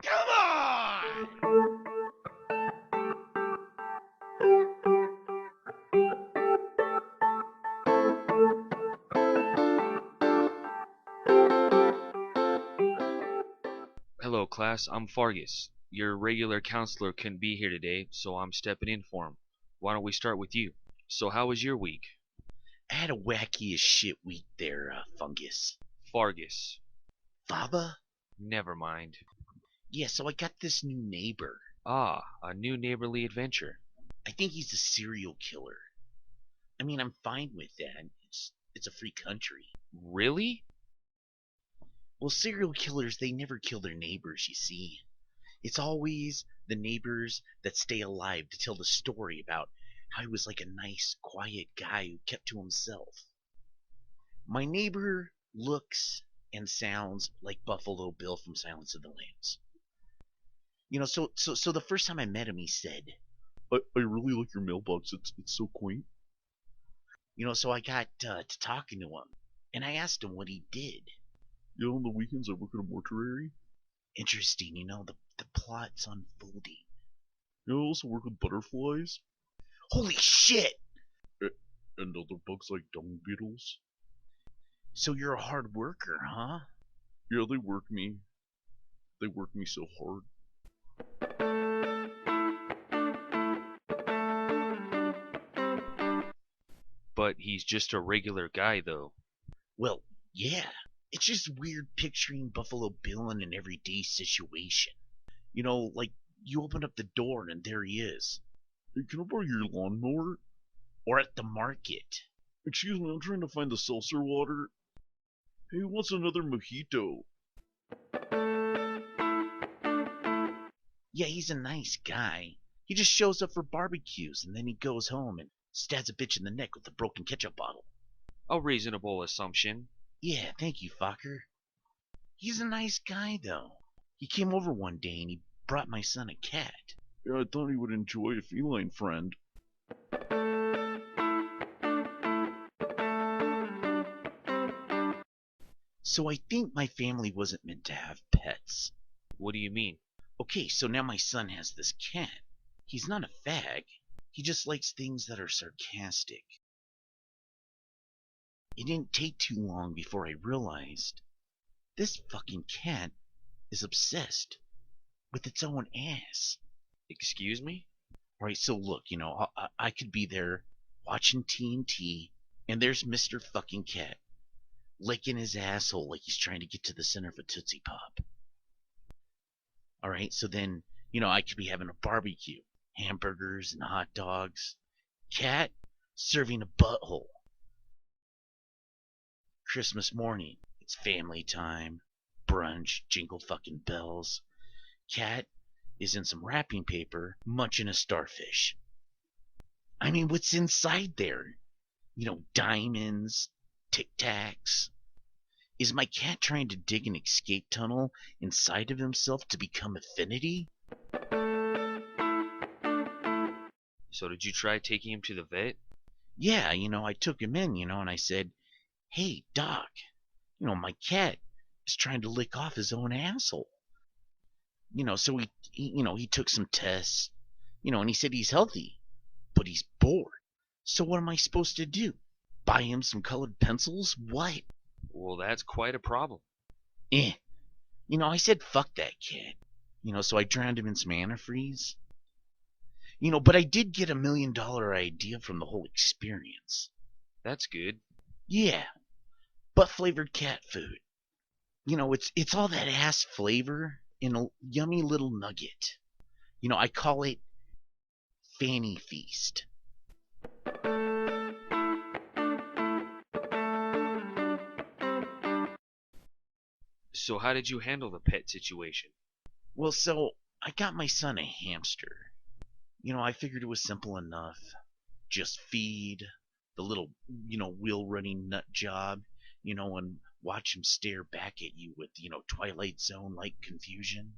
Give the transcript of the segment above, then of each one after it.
Come on! Hello, class. I'm Fargus. Your regular counselor couldn't be here today, so I'm stepping in for him. Why don't we start with you? So, how was your week? I had a wacky as shit week there, Fungus. Fargus. Faba? Never mind. Yeah, so I got this new neighbor. Ah, a new neighborly adventure. I think he's a serial killer. I mean, I'm fine with that. It's a free country. Really? Well, serial killers, they never kill their neighbors, you see. It's always the neighbors that stay alive to tell the story about how he was like a nice, quiet guy who kept to himself. My neighbor looks and sounds like Buffalo Bill from Silence of the Lambs. So the first time I met him, he said, I really like your mailbox. It's so quaint. So I got to talking to him, and I asked him what he did. On the weekends I work at a mortuary. Interesting, the plot's unfolding. I also work with butterflies. Holy shit! And other bugs like dung beetles. So you're a hard worker, huh? Yeah, they work me. They work me so hard. But he's just a regular guy, though. Well, yeah. It's just weird picturing Buffalo Bill in an everyday situation. Like you open up the door and there he is. Hey, can I borrow your lawnmower? Or at the market. Excuse me, I'm trying to find the seltzer water. Hey, who wants another mojito? Yeah, he's a nice guy. He just shows up for barbecues and then he goes home and stabs a bitch in the neck with a broken ketchup bottle. A reasonable assumption. Yeah, thank you, Fokker. He's a nice guy, though. He came over one day and he brought my son a cat. Yeah, I thought he would enjoy a feline friend. So I think my family wasn't meant to have pets. What do you mean? Okay, so now my son has this cat. He's not a fag. He just likes things that are sarcastic. It didn't take too long before I realized this fucking cat is obsessed with its own ass. Excuse me? Alright, so look, I could be there watching TNT, and there's Mr. fucking Cat licking his asshole like he's trying to get to the center of a Tootsie Pop. Alright, so then, I could be having a barbecue, hamburgers and hot dogs. Cat serving a butthole. Christmas morning, it's family time, brunch, jingle fucking bells. Cat is in some wrapping paper, munching a starfish. I mean, what's inside there? Diamonds, Tic Tacs. Is my cat trying to dig an escape tunnel inside of himself to become affinity? So did you try taking him to the vet? Yeah, I took him in, and I said, hey, Doc, my cat is trying to lick off his own asshole. So he took some tests, and he said he's healthy, but he's bored. So what am I supposed to do? Buy him some colored pencils? What? Well, that's quite a problem. I said fuck that kid. So I drowned him in some antifreeze. But I did get $1 million idea from the whole experience. That's good. Yeah, butt flavored cat food. It's all that ass flavor in a yummy little nugget. I call it Fanny Feast. So how did you handle the pet situation? Well, so I got my son a hamster. I figured it was simple enough. Just feed the little, wheel running nut job, and watch him stare back at you with, Twilight Zone like confusion.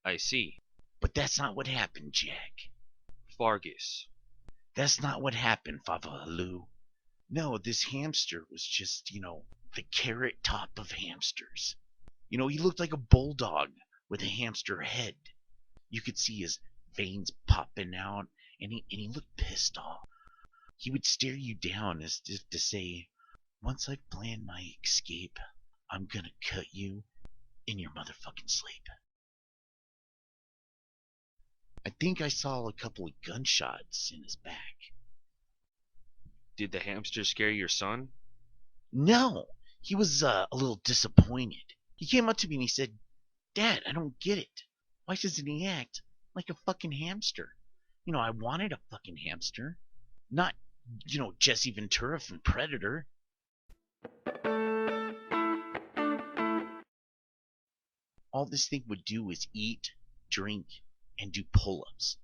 I see. But that's not what happened, Jack. Fargus. That's not what happened, Favalu. No, this hamster was just, the carrot top of hamsters. He looked like a bulldog with a hamster head. You could see his veins popping out, and he looked pissed off. He would stare you down as if to say, once I've planned my escape, I'm gonna cut you in your motherfucking sleep. I think I saw a couple of gunshots in his back. Did the hamster scare your son? No, he was a little disappointed. He came up to me and he said, Dad, I don't get it. Why doesn't he act like a fucking hamster? I wanted a fucking hamster. Not, Jesse Ventura from Predator. All this thing would do is eat, drink, and do pull-ups.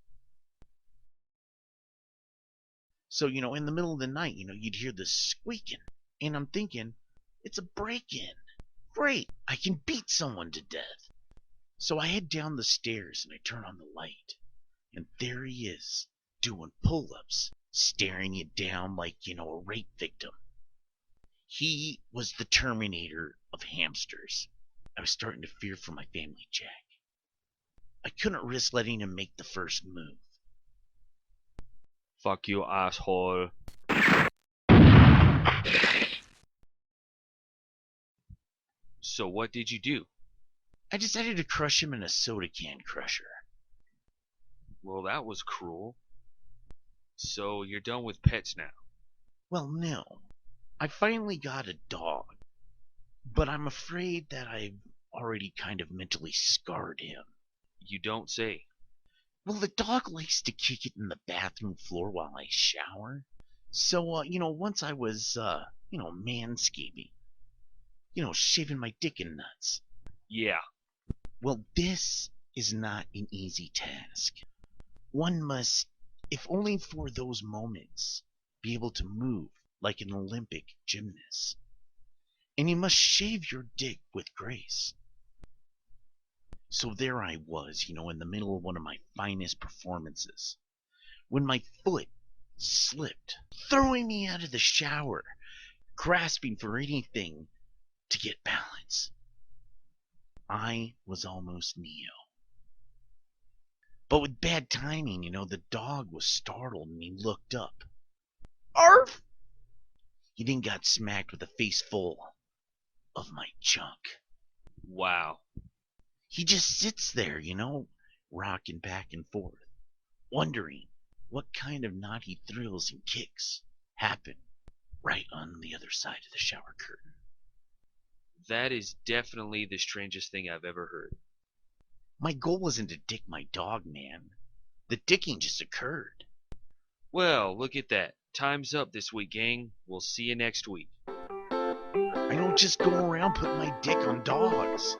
So, in the middle of the night, you'd hear this squeaking. And I'm thinking, it's a break-in. Great, I can beat someone to death. So I head down the stairs and I turn on the light. And there he is, doing pull-ups, staring you down like, a rape victim. He was the Terminator of hamsters. I was starting to fear for my family, Jack. I couldn't risk letting him make the first move. Fuck you, asshole. So what did you do? I decided to crush him in a soda can crusher. Well, that was cruel. So you're done with pets now? Well, no. I finally got a dog. But I'm afraid that I've already kind of mentally scarred him. You don't say. Well, the dog likes to kick it in the bathroom floor while I shower. So, once I was, manscaping. Shaving my dick and nuts. Yeah. Well, this is not an easy task. One must, if only for those moments, be able to move like an Olympic gymnast. And you must shave your dick with grace. So there I was, in the middle of one of my finest performances, when my foot slipped, throwing me out of the shower, grasping for anything to get balance. I was almost Neo. But with bad timing, the dog was startled and he looked up. Arf! He then got smacked with a face full of my junk. Wow. He just sits there, rocking back and forth, wondering what kind of naughty thrills and kicks happen right on the other side of the shower curtain. That is definitely the strangest thing I've ever heard. My goal wasn't to dick my dog, man. The dicking just occurred. Well, look at that. Time's up this week, gang. We'll see you next week. I don't just go around putting my dick on dogs.